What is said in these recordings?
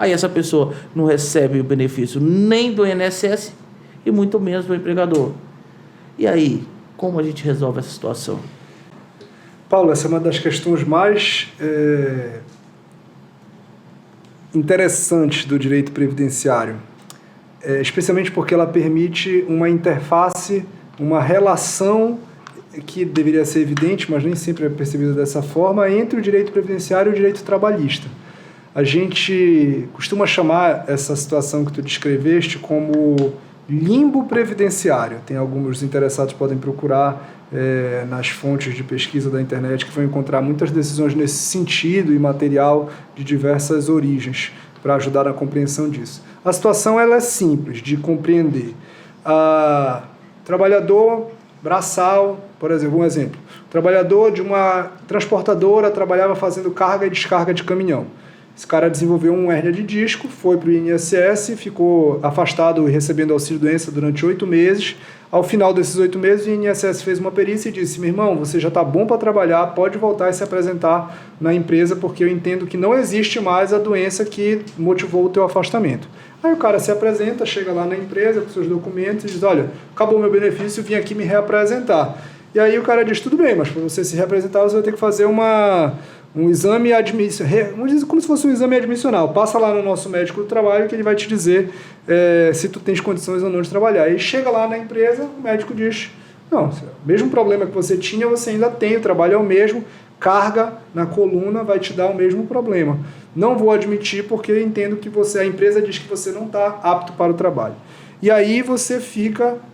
Aí essa pessoa não recebe o benefício nem do INSS e muito menos do empregador. E aí, como a gente resolve essa situação? Paulo, essa é uma das questões mais interessantes do direito previdenciário, especialmente porque ela permite uma interface, uma relação que deveria ser evidente, mas nem sempre é percebida dessa forma, entre o direito previdenciário e o direito trabalhista. A gente costuma chamar essa situação que tu descreveste como limbo previdenciário. Tem alguns interessados que podem procurar nas fontes de pesquisa da internet, que vão encontrar muitas decisões nesse sentido e material de diversas origens para ajudar na compreensão disso. A situação ela é simples de compreender. Trabalhador braçal, por exemplo, o trabalhador de uma transportadora trabalhava fazendo carga e descarga de caminhão. Esse cara desenvolveu uma hérnia de disco, foi para o INSS, ficou afastado e recebendo auxílio-doença durante 8 meses. Ao final desses 8 meses, o INSS fez uma perícia e disse: meu irmão, você já está bom para trabalhar, pode voltar e se apresentar na empresa, porque eu entendo que não existe mais a doença que motivou o teu afastamento. Aí o cara se apresenta, chega lá na empresa com seus documentos e diz: olha, acabou meu benefício, vim aqui me reapresentar. E aí o cara diz: tudo bem, mas para você se reapresentar, você vai ter que fazer um exame admissional, como se fosse um exame admissional. Passa lá no nosso médico do trabalho que ele vai te dizer se tu tens condições ou não de trabalhar. E chega lá na empresa, o médico diz: não, mesmo problema que você tinha, você ainda tem, o trabalho é o mesmo, carga na coluna vai te dar o mesmo problema. Não vou admitir porque eu entendo que a empresa diz que você não está apto para o trabalho. E aí você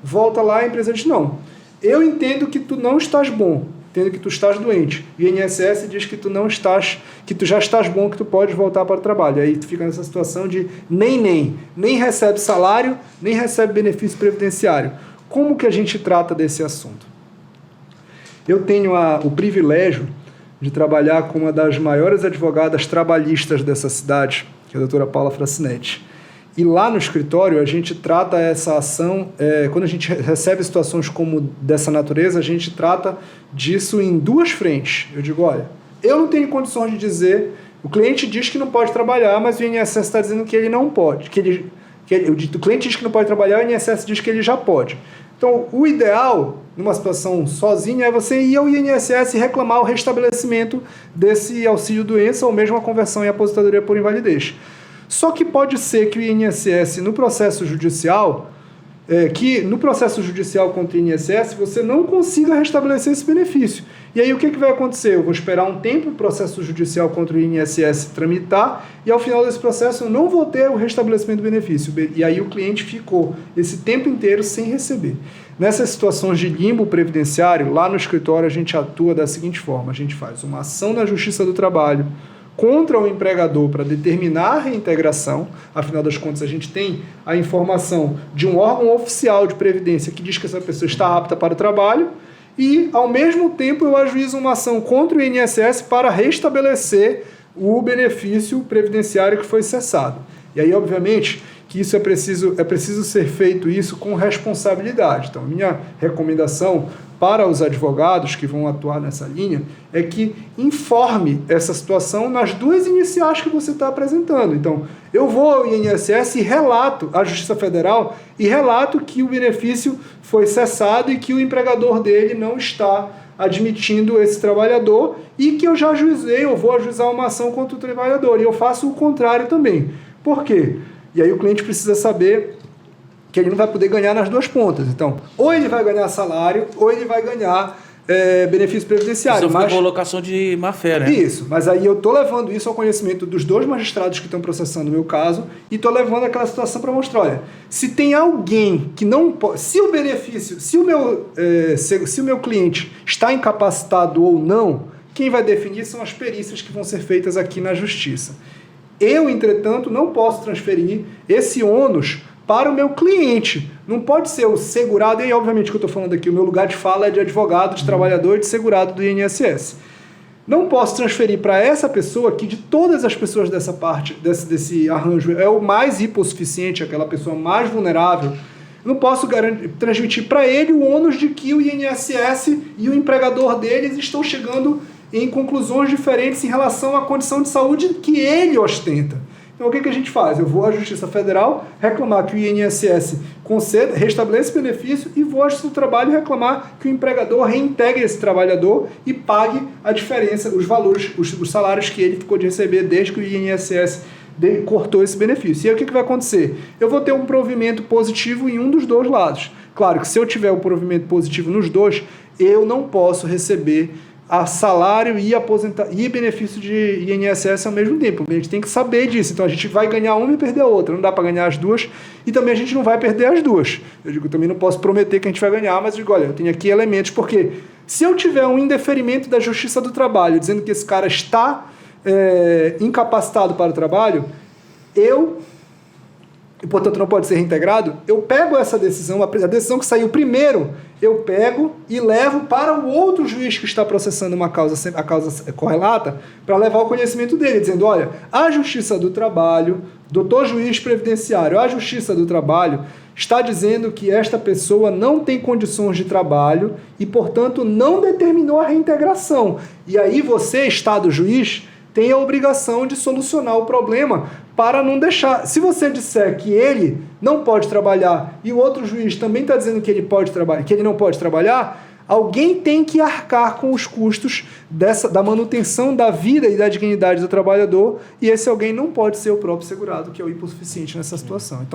volta lá, a empresa diz: não, eu entendo que tu não estás bom, entendo que tu estás doente. E o INSS diz que tu já estás bom, que tu podes voltar para o trabalho. Aí tu fica nessa situação de nem recebe salário, nem recebe benefício previdenciário. Como que a gente trata desse assunto? Eu tenho o privilégio de trabalhar com uma das maiores advogadas trabalhistas dessa cidade, que é a doutora Paula Fracinetti. E lá no escritório a gente trata essa ação, quando a gente recebe situações como dessa natureza, a gente trata disso em duas frentes. Eu digo: olha, eu não tenho condições de dizer, o cliente diz que não pode trabalhar, mas o INSS está dizendo que ele não pode. O cliente diz que não pode trabalhar, o INSS diz que ele já pode. Então, o ideal, numa situação sozinha, é você ir ao INSS e reclamar o restabelecimento desse auxílio-doença ou mesmo a conversão em aposentadoria por invalidez. Só que pode ser que o INSS, no processo judicial, contra o INSS, você não consiga restabelecer esse benefício. E aí o que vai acontecer? Eu vou esperar um tempo o processo judicial contra o INSS tramitar e ao final desse processo eu não vou ter o restabelecimento do benefício. E aí o cliente ficou esse tempo inteiro sem receber. Nessas situações de limbo previdenciário, lá no escritório a gente atua da seguinte forma: a gente faz uma ação na Justiça do Trabalho contra o empregador para determinar a reintegração. Afinal das contas, a gente tem a informação de um órgão oficial de previdência que diz que essa pessoa está apta para o trabalho e, ao mesmo tempo, eu ajuizo uma ação contra o INSS para restabelecer o benefício previdenciário que foi cessado. E aí, obviamente, que isso é preciso ser feito isso com responsabilidade. Então, a minha recomendação para os advogados que vão atuar nessa linha é que informe essa situação nas duas iniciais que você está apresentando. Então, eu vou ao INSS e relato à Justiça Federal e relato que o benefício foi cessado e que o empregador dele não está admitindo esse trabalhador e que eu já ajuizei, eu vou ajuizar uma ação contra o trabalhador. E eu faço o contrário também. Por quê? E aí o cliente precisa saber que ele não vai poder ganhar nas duas pontas. Então, ou ele vai ganhar salário, ou ele vai ganhar benefício previdenciário. Isso é uma colocação de má-fé, né? Isso, mas aí eu estou levando isso ao conhecimento dos dois magistrados que estão processando o meu caso e estou levando aquela situação para mostrar: olha, se tem alguém que não pode, se o meu cliente está incapacitado ou não, quem vai definir são as perícias que vão ser feitas aqui na Justiça. Eu, entretanto, não posso transferir esse ônus para o meu cliente. Não pode ser o segurado, e obviamente que eu estou falando aqui, o meu lugar de fala é de advogado, de trabalhador e de segurado do INSS. Não posso transferir para essa pessoa que de todas as pessoas dessa parte, desse arranjo, é o mais hipossuficiente, aquela pessoa mais vulnerável. Não posso transmitir para ele o ônus de que o INSS e o empregador deles estão chegando em conclusões diferentes em relação à condição de saúde que ele ostenta. Então o que a gente faz? Eu vou à Justiça Federal reclamar que o INSS conceda, restabeleça esse benefício e vou à Justiça do Trabalho reclamar que o empregador reintegre esse trabalhador e pague a diferença, os valores, os salários que ele ficou de receber desde que o INSS cortou esse benefício. E aí o que vai acontecer? Eu vou ter um provimento positivo em um dos dois lados. Claro que se eu tiver um provimento positivo nos dois, eu não posso receber a salário e benefício de INSS ao mesmo tempo. A gente tem que saber disso. Então a gente vai ganhar uma e perder a outra. Não dá para ganhar as duas e também a gente não vai perder as duas. Eu digo, também não posso prometer que a gente vai ganhar, mas eu digo, olha, eu tenho aqui elementos, porque se eu tiver um indeferimento da Justiça do Trabalho dizendo que esse cara está incapacitado para o trabalho, e portanto não pode ser reintegrado, eu pego essa decisão, a decisão que saiu primeiro, eu pego e levo para o outro juiz que está processando a causa correlata, para levar o conhecimento dele, dizendo, olha, a Justiça do Trabalho, doutor juiz previdenciário, a Justiça do Trabalho está dizendo que esta pessoa não tem condições de trabalho e, portanto, não determinou a reintegração. E aí você, Estado juiz, tem a obrigação de solucionar o problema para não deixar. Se você disser que ele não pode trabalhar e o outro juiz também está dizendo que ele não pode trabalhar, alguém tem que arcar com os custos da manutenção da vida e da dignidade do trabalhador, e esse alguém não pode ser o próprio segurado, que é o hipossuficiente nessa situação. Então,